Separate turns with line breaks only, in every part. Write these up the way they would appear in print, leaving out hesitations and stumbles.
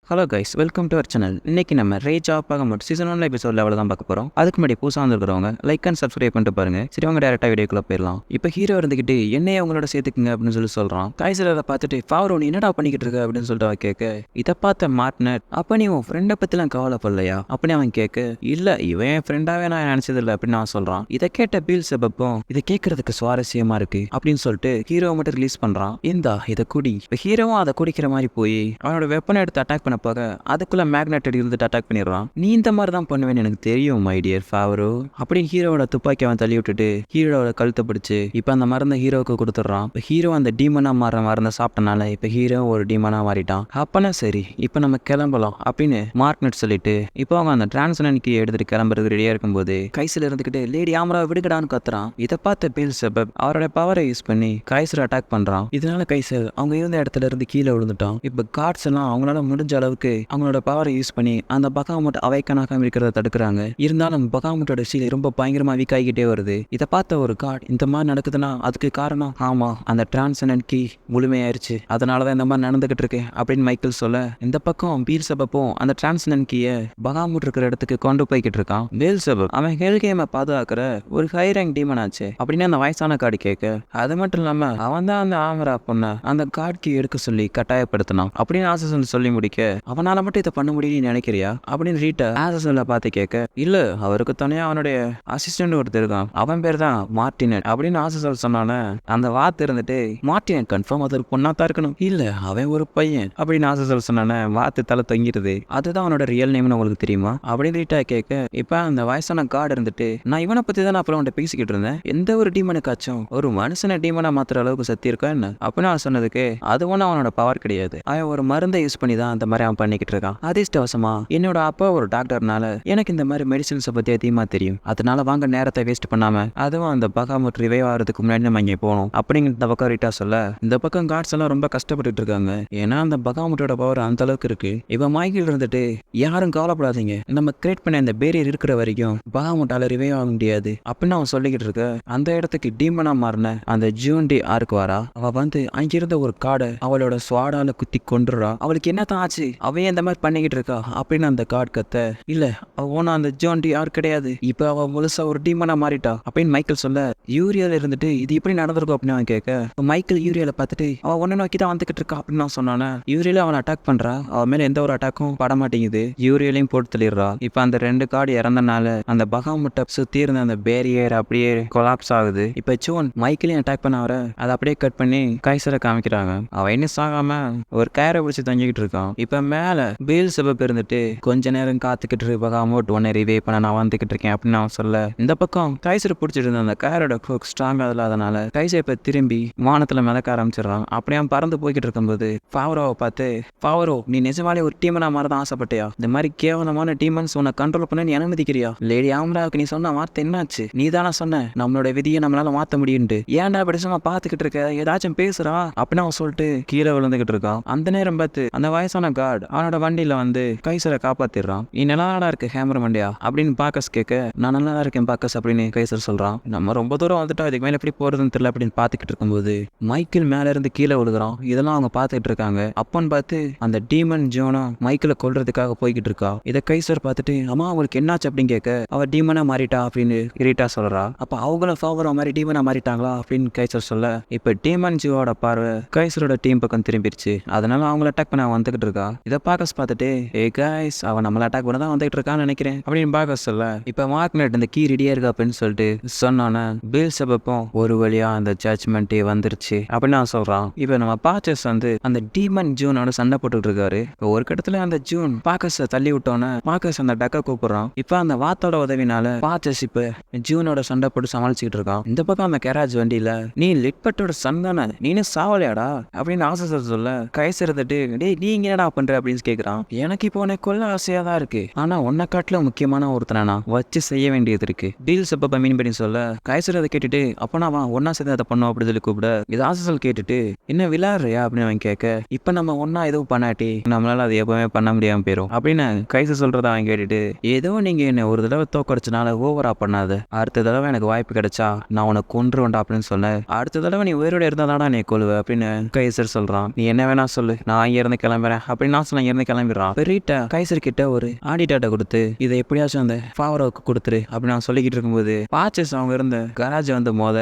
Hello guys, welcome to our channel. இன்னைக்கு நம்ம rage of ஆகமட் சீசன் 1 எபிசோட் லெவலில் தான் பார்க்க போகிறோம். அதுக்கு முன்னாடி புதுசாக வந்துருக்கிறவங்க லைக் அண்ட் சப்ஸ்கிரைப் பண்ணிட்டு பாருங்க. சரி, அவங்க டேரெக்டாக வீடியோக்குள்ள போயிடலாம். இப்போ ஹீரோ இருந்துக்கிட்டு என்னையே அவங்களோட சேர்த்துக்குங்க அப்படின்னு சொல்கிறான். கைசில் அதை பார்த்துட்டு ஃபாவரோ நீ என்னடா பண்ணிக்கிட்டு இருக்க அப்படின்னு சொல்லிட்டு அவன் கேட்க, இதை பார்த்த மார்ட்னர் அப்போ நீ உன் ஃப்ரெண்டை பற்றிலாம் கவலைப்படலையா அப்படின்னு அவன் கேட்க, இல்லை இவன் என் ஃப்ரெண்டாவே நான் நினச்சதில்லை அப்படின்னு அவன் சொல்கிறான். இதை கேட்ட பீல்செபப்பும் இதை கேட்கறதுக்கு சுவாரஸ்யமாக இருக்கு அப்படின்னு சொல்லிட்டு ஹீரோவை மட்டும் ரிலீஸ் பண்ணுறான். இந்தா இதை குடி. இப்போ ஹீரோவும் அதை குடிக்கிற மாதிரி போய் அவனோட வெப்பனை எடுத்து அட்டாக் பண்ண போக அதுக்குள்ள மேக்னெட் இருந்துட்டு அட்டாக் பண்ணிடுறான். நீ இந்த மாதிரி தான் பண்ணுவேன்னு எனக்கு தெரியும் மை டியர் ஃபாவரோ அப்படின்னு ஹீரோவோட துப்பாக்கி அவன் தள்ளி விட்டுட்டு ஹீரோவோட கழுத்தை பிடிச்சு இப்போ அந்த மருந்தை ஹீரோவுக்கு கொடுத்துட்றான். இப்போ ஹீரோ அந்த டீமனா மாற மருந்தை சாப்பிட்டனால இப்போ ஹீரோ ஒரு டீமனா மாறிட்டான். அப்பனா சரி, இப்போ நம்ம கிளம்பலாம் அப்படின்னு மார்க்னெட் சொல்லிட்டு இப்போ அவங்க அந்த டிரான்ஸ்னன்கி எடுத்துட்டு கிளம்புறதுக்கு ரெடியா இருக்கும்போது கைசில் இருந்துக்கிட்டு லேடி ஆமரா விடுகடான்னு கத்துறான். இதை பார்த்த பீல்செபப் அவரோட பவரை யூஸ் பண்ணி கைசரை அட்டாக் பண்றான். இதனால கைசர் அவங்க இருந்த இடத்துல இருந்து கீழே விழுந்துட்டான். இப்போ கார்ட்ஸ் எல்லாம் அவங்களால முடிஞ்ச அளவுக்கு அவங்களோட பவரை யூஸ் பண்ணி அந்த பகாமுட் அவைக்கனாக இருக்கிறத தடுக்கிறாங்க. இருந்தாலும் பகாமுட்டோட சீல் ரொம்ப பயங்கரமா வீக் ஆகிக்கிட்டே வருது. இதை பார்த்த ஒரு கார்டு இந்த மாதிரி நடக்குதுன்னா அதுக்கு காரணம் ஆமா அந்த டிரான்ஸ்னன்கி முழுமையாயிருச்சு, அதனாலதான் இந்த மாதிரி நடந்துகிட்டு இருக்கு அப்படின்னு மைக்கேல் சொல்ல, இந்த பக்கம் பீல்செபப்பும் அந்த டிரான்ஸ்னன்கிய பகாமுட் இருக்கிற இடத்துக்கு கொண்டு போய்கிட்டு இருக்கான். பீல்செபப் அவன் ஹெல்கேமை பாதுகாக்கிற ஒரு ஹை ரேங்க் டீமன் ஆச்சு அப்படின்னு அந்த வயசான கார்டு கேட்க, அது மட்டும் இல்லாம அவன் தான் அந்த ஆமரா பொண்ண அந்த கார்டுக்கு எடுக்க சொல்லி கட்டாயப்படுத்தினான் அப்படின்னு ஆசஸ் சொல்லி முடிக்க, அவனால மட்டும் இதை பண்ண முடியும்னு நினைக்கிறியா அப்படின்னு ரீட்டா ஆசஸ்ல பார்த்து கேட்க, இல்ல அவருக்கு தனியா அவனுடைய அசிஸ்டன்ட் ஒருத்தர் இருக்கான், அவன் பேர் தான் மார்டினட் அப்படின்னு ஆசஸ் சொன்னானே. அந்த வார்த்தை இருந்துட்டு மார்டினட் கன்ஃபார்ம் அது ஒரு பொண்ணாத்தான் இருக்கணும், இல்ல அவன் ஒரு பையன் அப்படின்னு ஆசஸ் சொன்னானே. வார்த்தை தலை தொங்கிடுது. அதுதான் அவனோட ரியல் நேம்னு உங்களுக்கு தெரியுமா அப்படின்னு ரீட்டா கேட்க, இப்ப அந்த வயசான கார்டு இருந்துட்டு நான் இவனை பத்தி தான் அப்புறம் அவன்கிட்ட பேசிக்கிட்டு இருந்தேன், எந்த ஒரு டீமனுக்காச்சும் ஒரு மனுஷனை டீமனா மாத்துற அளவுக்கு சக்தி இருக்கா என்ன அப்படின்னு அவன் சொன்னதுக்கு, அது ஒன்றும் அவனோட பவர் கிடையாது, அவன் ஒரு மருந்தை யூஸ் பண்ணி தான் அந்த மாதிரி அவன் பண்ணிக்கிட்டு இருக்கான். அதிர்ஷ்டவசமா என்னோட அப்பா ஒரு டாக்டர்னால எனக்கு இந்த மாதிரி மெடிசின்ஸை பத்தி அதிகமா தெரியும், அதனால வாங்க நேரத்தை வேஸ்ட் பண்ணாம அதுவும் அந்த பகாமுட் ரிவைவ் ஆகிறதுக்கு முன்னாடி நம்ம இங்கே போகணும் அப்படிங்கிற இந்த பக்கம் ரீட்டா சொல்ல, இந்த பக்கம் கார்ட்ஸ் எல்லாம் ரொம்ப கஷ்டப்பட்டு இருக்காங்க. ஏன்னா அந்த பகாமுட்டோட பவர் அந்த அளவுக்கு இருக்கு. இவன் மைக்கில் இருந்துட்டு யாரும் கவலைப்படாதீங்க, நம்ம கிரியேட் பண்ண இந்த பேரியர் இருக்கிற வரைக்கும் பகாமுட்டால ரிவைவ் ஆக முடியாது அப்படின்னு அவன் சொல்லிக்கிட்டு இருக்க, அந்த இடத்துக்கு டீமனா மாறின அந்த ஜூன்டி ஆர்க்கு வரா. அவ வந்து அங்கிருந்த ஒரு காடை அவளோட ஸ்வாடால குத்தி கொண்டுறா. அவளுக்கு என்னத்தான் ஆச்சு, அவையே இந்த மாதிரி பண்ணிக்கிட்டு இருக்கா அப்படின்னு அந்த கார்டு கத்த, இல்ல அவனா அந்த ஜோன்டி யார் கிடையாது, இப்ப அவ முழுசா ஒரு டீமனா மாறிட்டா அப்படின்னு மைக்கேல் சொல்ல, யூரியால இருந்துட்டு இது இப்படி நடந்திருக்கும் அப்படின்னு அவன் கேட்க, மைக்கேல் யூரியால பார்த்துட்டு அவ ஒன்ன நோக்கி தான் வந்துகிட்டு இருக்கா அப்படின்னு நான் சொன்னானே. யூரியால அவன் அட்டாக் பண்றா, அவன் மேல எந்த ஒரு அட்டாக்கும் பட மாட்டேங்குது, யூரியாலையும் போட்டு தள்ளிடுறா. இப்ப அந்த ரெண்டு கார்டு இறந்தனால அந்த பகாமுட்டை சுத்தி இருந்த அந்த பேரியர் அப்படியே கொலாப்ஸ் ஆகுது. இப்ப ஜோன் மைக்கேலையும் அட்டாக் பண்ண வர அதை அப்படியே கட் பண்ணி கைசரை காமிக்கிறாங்க. அவன் இன்னும் சாகாம ஒரு கயரை பிடிச்சி தங்கிட்டு இருக்கான். இப்ப மேல பீல்செபப் இருந்துட்டு கொஞ்ச நேரம் காத்துக்கிட்டு பகாமுட் உன்னை ரிவைவ் பண்ண நான் வந்துகிட்டு இருக்கேன் அப்படின்னு அவன் சொல்ல, இந்த பக்கம் கைசர் பிடிச்சிட்டு இருந்த அந்த கயரோட ஹூக் ஸ்ட்ராங்கா இல்லாதனால கைசர் இப்ப திரும்பி வானத்துல மிதக்க ஆரம்பிச்சிடறான். அப்படியே அவன் பறந்து போய்கிட்டு இருக்கும்போது ஃபாவரோவை பார்த்து, ஃபாவரோ நீ நிஜமாலே ஒரு டீமனா மாறதான் ஆசைப்பட்டியா, இந்த மாதிரி கேவலமான டீமன்ஸ் உன்னை கண்ட்ரோல் பண்ண நீ அனுமதிக்கிறியா, லேடி ஆம்ராவுக்கு நீ சொன்ன வார்த்தை என்னாச்சு, நீ தானே சொன்ன நம்மளோட விதியை நம்மளால மாத்த முடியும்ட்டு, ஏன்டா இப்படி சும்மா பாத்துக்கிட்டு இருக்க, ஏதாச்சும் பேசுறா அப்படின்னு அவன் சொல்லிட்டு கீழே விழுந்துகிட்டு இருக்கான். அந்த நேரம் பார்த்து அந்த வயசான கார்டு அவனோட வண்டியில வந்து கைசரை காப்பாத்திடுறான். நீ நல்லாடா இருக்கு ஹேமர் வண்டியா அப்படின்னு பாக்கஸ் கேட்க, நான் நல்லா இருக்கேன் பாக்கஸ் அப்படின்னு கைசர் சொல்றான். நம்ம ரொம்ப தூரம் வந்துட்டோம், இதுக்கு மேல எப்படி போறதுன்னு தெரியல அப்படின்னு பாத்துக்கிட்டு இருக்கும்போது மைக்கேல் மேல இருந்து கீழே விழுகிறான். இதெல்லாம் அவங்க பாத்துக்கிட்டு இருக்காங்க. அப்பன்னு பார்த்து அந்த டீமன் ஜோனா மைக்கேலை கொல்றதுக்காக போய்கிட்டு இருக்கா. இதை கைசர் பார்த்துட்டு அம்மா அவங்களுக்கு என்னாச்சு அப்படின்னு கேட்க, அவ டீமனா மாறிட்டா அப்படின்னு ரீட்டா சொல்றா. அப்ப அவங்களும் ஃபாவரோ மாதிரி டீமனா மாறிட்டாங்களா அப்படின்னு கைசர் சொல்ல, இப்ப டீமன் ஜியோட பார்வை கைசரோட டீம் பக்கம் திரும்பிடுச்சு. அதனால அவங்கள அட்டாக் பண்ண வந்துகிட்டு இருக்கா. இதை பாக்கஸ் பார்த்துட்டு, ஏ கைஸ் அவன் நம்மள அட்டாக் பண்ண தான் வந்துகிட்டு இருக்கான்னு நினைக்கிறேன் அப்படின்னு பாக்கஸ் சொல்ல, இப்ப மார்க்னெட் இந்த கீ ரெடியா இருக்கா அப்படின்னு சொல்லிட்டு சொன்னானே. பீல்செபப்பும் ஒரு வழியா அந்த ஜட்ஜ்மெண்டே வந்துருச்சு அப்படின்னு நான் சொல்றான். இப்ப நம்ம பாச்சஸ் வந்து அந்த டீமன் ஜூனோட சண்டை போட்டுட்டு இருக்காரு. ஒரு கட்டத்துல அந்த ஜூன் பாக்கஸ தள்ளி விட்டோன்னு பாக்கஸ் அந்த டக்க கூப்பிடுறான். இப்ப அந்த வாத்தோட உதவினால பாச்சஸ் இப்ப ஜூனோட சண்டை போட்டு சமாளிச்சுக்கிட்டு இருக்கான். இந்த பக்கம் அந்த கேராஜ் வண்டியில, நீ லிட்பட்டோட சன் தானே, நீனு சாவலையாடா அப்படின்னு ஆசை சொல்ல, கைசெடுத்துட்டு டேய் நீ என்னடா பண்ற அப்படின்னு கேக்குறான். எனக்கு இப்போ உன்னை கொல்ல ஆசையா தான் இருக்கு, ஆனா உன்னை காட்டுல முக்கியமான ஒருத்தனா வச்சு செய்ய வேண்டியது இருக்கு பீல்செபப்ப மீன் பண்ணி சொல்ல, கைசர் அதை கேட்டுட்டு அப்பனா அவன் ஒன்னா சேர்ந்து அதை பண்ணும் அப்படின்னு சொல்லி கூப்பிட, இது ஆசல் கேட்டுட்டு என்ன விளையாடுறியா அப்படின்னு அவன் கேட்க, இப்ப நம்ம ஒன்னா எதுவும் பண்ணாட்டி நம்மளால அதை எப்பவுமே பண்ண முடியாம போயிரும் அப்படின்னு கைசர் சொல்றத அவன் கேட்டுட்டு, ஏதோ நீங்க என்ன ஒரு தடவை தோக்கடிச்சனால ஓவரா பண்ணாத, அடுத்த தடவை எனக்கு வாய்ப்பு கிடைச்சா நான் உனக்கு கொன்றுவேன்டா அப்படின்னு சொன்ன, அடுத்த தடவை நீ உயிரோட இருந்தாதாடா நீ கொல்லுவ அப்படின்னு கைசர் சொல்றான். நீ என்ன வேணா சொல்லு, நான் இங்க இருந்து கிளம்புறேன் அப்படின்னு அப்படின்னு ஆசலாம் இருந்து கிளம்பிடுறான். ரீட்டா கைசர் கிட்ட ஒரு ஆடிட்டாட்டை கொடுத்து இதை எப்படியாச்சும் அந்த ஃபாவரோவுக்கு கொடுத்துரு அப்படின்னு அவன் சொல்லிக்கிட்டு இருக்கும்போது பாச்சஸ் அவங்க இருந்த கராஜ் வந்து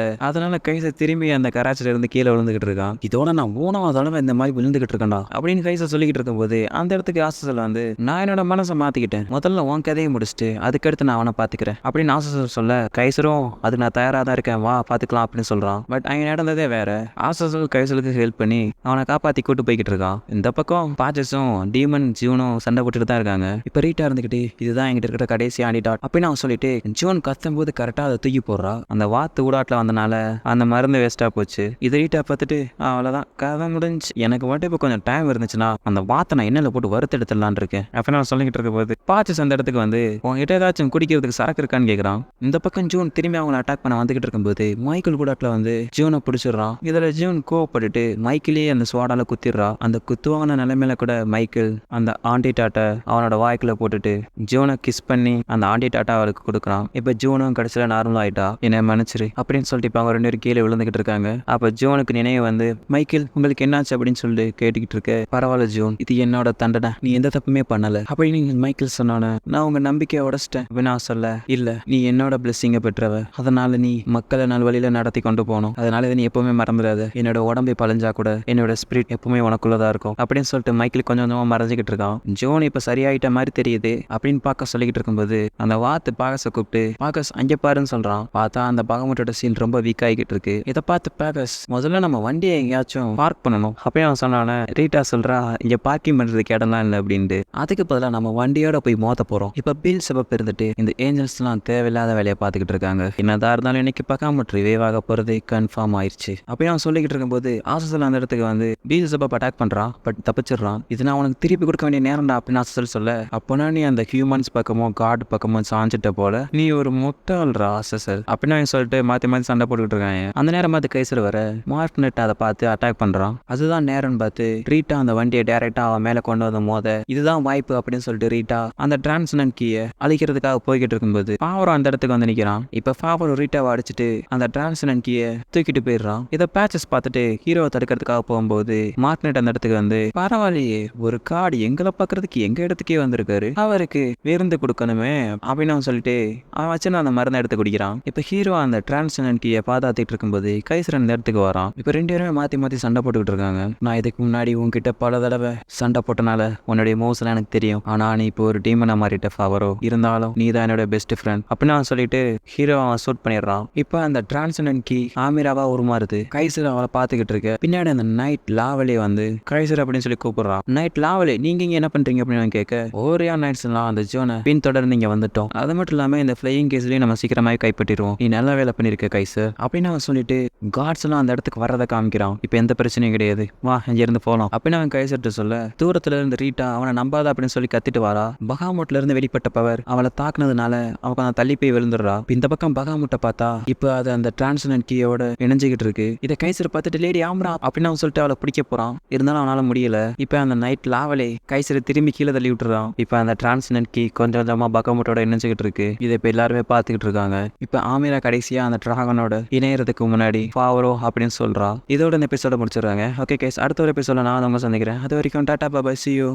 அதனால கைசர் திரும்பி அந்த கராச்சில இருந்து கீழே விழுந்துகிட்டு இருக்கான். இதோட நான் 3வது தடவை இந்த மாதிரி விழுந்துகிட்டு இருக்கேன்டா அப்படின்னு கைசர் சொல்லிக்கிட்டு இருக்கும்போது அந்த இடத்துக்கு ஆசல் வந்து நான் என்னோட மனசை மாத்திக்கிட்டேன், முதல்ல உன் கதையை முடிச்சுட்டு அதுக்கடுத்து நான் அவனை பாத்துக்கிறேன் அப்படின்னு ஆசல் சொல்ல கைசரும் அதுக்கு நான் தயாரா தான் இருக்கேன், வா பாத்துக்கலாம் அப்படின்னு சொல்றான். பட் அங்க நடந்ததே வேற. ஆசல் கைசலுக்கு ஹெல்ப் பண்ணி அவனை காப்பாத்தி கூட்டு போய்கிட்டு இருக்கான். இந்த பக்கம் பாச்சஸும் டீமன் ஜூனும் சண்டை போட்டுட்டு தான் இருக்காங்க. இப்ப ரீட்டா இருந்துகிட்டு இதுதான் என்கிட்ட இருக்கிற கடைசி ஆண்டிடாட் அப்படின்னு அவன் சொல்லிட்டு ஜூன் கத்தும் போது கரெக்டா அதை தூக்கி போடுறா. அந்த வாத்து ஊடாட்டில் வந்தனால அந்த மருந்து வேஸ்டா போச்சு. இது ரீட்டா பார்த்துட்டு அவ்வளவுதான் கதை முடிஞ்சு, எனக்கு மட்டும் இப்போ கொஞ்சம் டைம் இருந்துச்சுன்னா அந்த வாத்தை நான் எண்ணெயில போட்டு வறுத்து எடுத்துடலான் இருக்கேன் அப்படின்னு நான் சொல்லிக்கிட்டு இருக்க போது பாச்சஸ் அந்த இடத்துக்கு வந்து உங்ககிட்ட ஏதாச்சும் குடிக்கிறதுக்கு சரக்கு இருக்கான்னு கேட்கறான். இந்த பக்கம் ஜூன் திரும்பி அவங்களை அட்டாக் பண்ண வந்துகிட்டு இருக்கும்போது மைக்கேல் கூடாட்டில் வந்து ஜூனை பிடிச்சிடுறான். இதுல ஜூன் கோவப்பட்டுட்டு மைக்கிலேயே அந்த சுவாடால குத்திடுறா. அந்த குத்துவான நிலைமையில கூட மைக்கேல் அந்த ஆண்டி டாட்டை அவனோட வாய்க்குள்ள போட்டுட்டு ஜூனை கிஸ் பண்ணி அந்த ஆண்டி டாட்டா அவளுக்கு கொடுக்குறான். இப்ப ஜூனும் கடைசியில நார்மல் ஆயிட்டா, என்ன மன்னிச்சிரு அப்படின்னு சொல்லிட்டு இப்ப அவங்க 2 பேரும் கீழே விழுந்துகிட்டு இருக்காங்க. அப்ப ஜூனுக்கு நினைவு வந்து மைக்கேல் உங்களுக்கு என்னாச்சு அப்படின்னு சொல்லிட்டு கேட்டுக்கிட்டு இருக்க. பரவாயில்ல ஜூன், இது என்னோட தண்டனை, நீ எந்த தப்புமே பண்ணல அப்படின்னு மைக்கேல் சொன்னானே. நான் உங்க நம்பிக்கையை உடைச்சிட்டேன் அப்படின்னு நான் சொல்ல, இல்ல நீ என்னோட பிளெஸிங்கை பெற்றவ, அதனால நீ மக்களை நாள் வழியில நடத்தி கொண்டு போகணும், அதனால இதை நீ எப்பவுமே மறந்துடாத, என்னோட உடம்பை பழஞ்சா கூட என்னோட ஸ்பிரிட் எப்பவுமே உனக்குள்ளதா இருக்கும் அப்படின்னு சொல்லிட்டு மைக்கேல் கொஞ்சம் கொஞ்சமா மறைஞ்சிக்கிட்டு இருக்கான். ஜோன் இப்ப சரியாயிட்ட மாதிரி தெரியுது அப்படின்னு பார்க்க சொல்லிக்கிட்டு இருக்கும்போது அந்த வாத்து பாகஸை கூப்பிட்டு பாகஸ் அங்க பாருன்னு சொல்றான். பார்த்தா அந்த பாகமட்டோட சீன் ரொம்ப வீக் ஆகிட்டு இருக்கு. இதை பார்த்து பாகஸ் முதல்ல நம்ம வண்டியை எங்கேயாச்சும் பார்க் பண்ணணும் அப்படின்னு அவன் சொன்னானே. ரீட்டா சொல்றா இங்க பார்க்கிங் பண்றதுக்கு இடம்லாம் இல்லை அப்படின்ட்டு. அதுக்கு பதிலாக நம்ம வண்டியோட போய் மோத போறோம். இப்ப பில் சபப் இருந்துட்டு இந்த ஏஞ்சல்ஸ் எல்லாம் தேவையில்லாத வேலையை பார்த்துக்கிட்டு இருக்காங்க. என்னதான் இருந்தாலும் இன்னைக்கு பார்க்காம ரிவைவாக போறது கன்ஃபார்ம் ஆயிடுச்சு அப்படின்னு அவன் சொல்லிக்கிட்டு இருக்கும்போது ஆசல் அந்த இடத்துக்கு வந்து பீல் சபப் அட்டாக் பண்றான். பட் தப்பிச்சிடறான். இது நான் உனக்கு திருப்பி கொடுக்க வேண்டிய நேரம்டா அப்படின்னு ஆசல் சொல்ல, அப்போனா நீ அந்த ஹியூமன்ஸ் பக்கமோ காட் பக்கமோ சாஞ்சிட்ட போல, நீ ஒரு முட்டாள்ரா ஆசல் அப்படின்னு சொல்லிட்டு மாத்தி மாத்தி சண்டை போட்டுக்கிட்டு இருக்காங்க. அந்த நேரம் பார்த்து கைசர் வர மார்க்னெட் அதை பார்த்து அட்டாக் பண்றான். அதுதான் நேரம்னு பார்த்து ரீட்டா அந்த வண்டியை டைரக்டா அவன் மேல கொண்டு வந்து மோத இதுதான் வாய்ப்பு அப்படின்னு சொல்லிட்டு ரீட்டா அந்த டிரான்ஸ்னன் கீயை அழிக்கிறதுக்காக போய்கிட்டு இருக்கும்போது ஃபாவரோ அந்த இடத்துக்கு வந்து நிக்கிறான். இப்ப ஃபாவரோ ரீட்டாவை அடிச்சுட்டு அந்த டிரான்ஸ்னன் கீயை தூக்கிட்டு போயிடுறான். இதை பேச்சஸ் பார்த்துட்டு ஹீரோவை தடுக்கிறதுக்காக போகும்போது மார்க்னெட் அந்த இடத்துக்கு வந்து பரவாயில்லையே, ஒரு கார்டு எங்களை பாக்குறதுக்கு எங்க இடத்துக்கே வந்திருக்காரு, அவருக்கு விருந்து கொடுக்கணுமே அப்படின்னு அவன் சொல்லிட்டு அவன் வச்சு அந்த மருந்தை எடுத்து குடிக்கிறான். இப்ப ஹீரோ அந்த டிரான்ஸ்ஜெண்டர் கீயை பாதாத்திட்டு இருக்கும்போது கைசர் அந்த இடத்துக்கு வரான். இப்ப 2 பேருமே மாத்தி மாத்தி சண்டை போட்டுக்கிட்டு இருக்காங்க. நான் இதுக்கு முன்னாடி உன்கிட்ட பல தடவை சண்டை போட்டனால உன்னுடைய மூவ்ஸ் எல்லாம் எனக்கு தெரியும், ஆனா நீ இப்போ ஒரு டீமனா மாறிட்ட ஃபாவரோ, இருந்தாலும் நீ தான் என்னோட பெஸ்ட் ஃப்ரெண்ட் அப்படின்னு அவன் சொல்லிட்டு ஹீரோ அவன் ஷூட் பண்ணிடுறான். இப்ப அந்த டிரான்ஸ்ஜெண்டர் கீ ஆமிராவா உருமாறுது. கைசர் அவளை பாத்துக்கிட்டு இருக்க. பின்னாடி அந்த நைட் லாவலே வந்து கைசர் அப்படின்னு சொல்லி கூப்பிடுறான். நைட் லாவலே நீங்க இங்க என்ன பண்றீங்க அப்படின்னு கேட்க, ஓரியா நைட்ஸ் எல்லாம் அந்த ஜோனை பின் தொடர்ந்து இங்க வந்துட்டோம், அது மட்டும் இல்லாம இந்த ஃபிளையிங் கேஸ்லயும் நம்ம சீக்கிரமாவே கைப்பற்றிடுவோம், நீ நல்ல வேலை பண்ணிருக்க கைசர் அப்படின்னு அவன் சொல்லிட்டு காட்ஸ் எல்லாம் அந்த இடத்துக்கு வரதை காமிக்கிறான். இப்ப எந்த பிரச்சனையும் கிடையாது, வா இங்க இருந்து போலாம் அப்படின்னு அவன் கைசர்ட்டு சொல்ல, தூரத்துல இருந்து ரீட்டா அவனை நம்பாத அப்படின்னு சொல்லி கத்திட்டு வாரா. பகாமோட்ல இருந்து வெளிப்பட்ட பவர் அவளை தாக்குனதுனால அவன் கொஞ்சம் தள்ளி போய் விழுந்துடுறா. இந்த பக்கம் பகாமோட்டை பார்த்தா இப்ப அது அந்த டிரான்ஸ்ஜெண்டர் கீயோட இணைஞ்சுக்கிட்டு இருக்கு. இதை கைசர் பார்த்துட்டு லேடி ஆம்ரா அப்படின்னு அவன் சொல்லிட்டு அவளை பிடிக்க போறான். இருந்தாலும் அவனால முடியல. இப்ப அந்த நைட் லாவலே கைசரை திரும்பி கீழே தள்ளி விட்டுறான். இப்ப அந்த டிரான்ஸ்ஜெண்டர் கீ கொஞ்சம் கொஞ்சமா பகாமோட்டோட இணைஞ்சுக்கிட்டு இருக்கு. இதை இப்ப எல்லாருமே பார்த்துக்கிட்டு இருக்காங்க. இப்ப ஆமிரா கடைசியா அந்த டிராகனோட இணையறதுக்கு முன்னாடி ஃபாவரோ அப்படின்னு சொல்றா. இதோட இந்த எபிசோட முடிச்சிடுறாங்க. ஓகே கைஸ், அடுத்த ஒரு எபிசோட நான் உங்களை சந்திக்கிறேன். அது வரைக்கும் டாடா பாய், see you.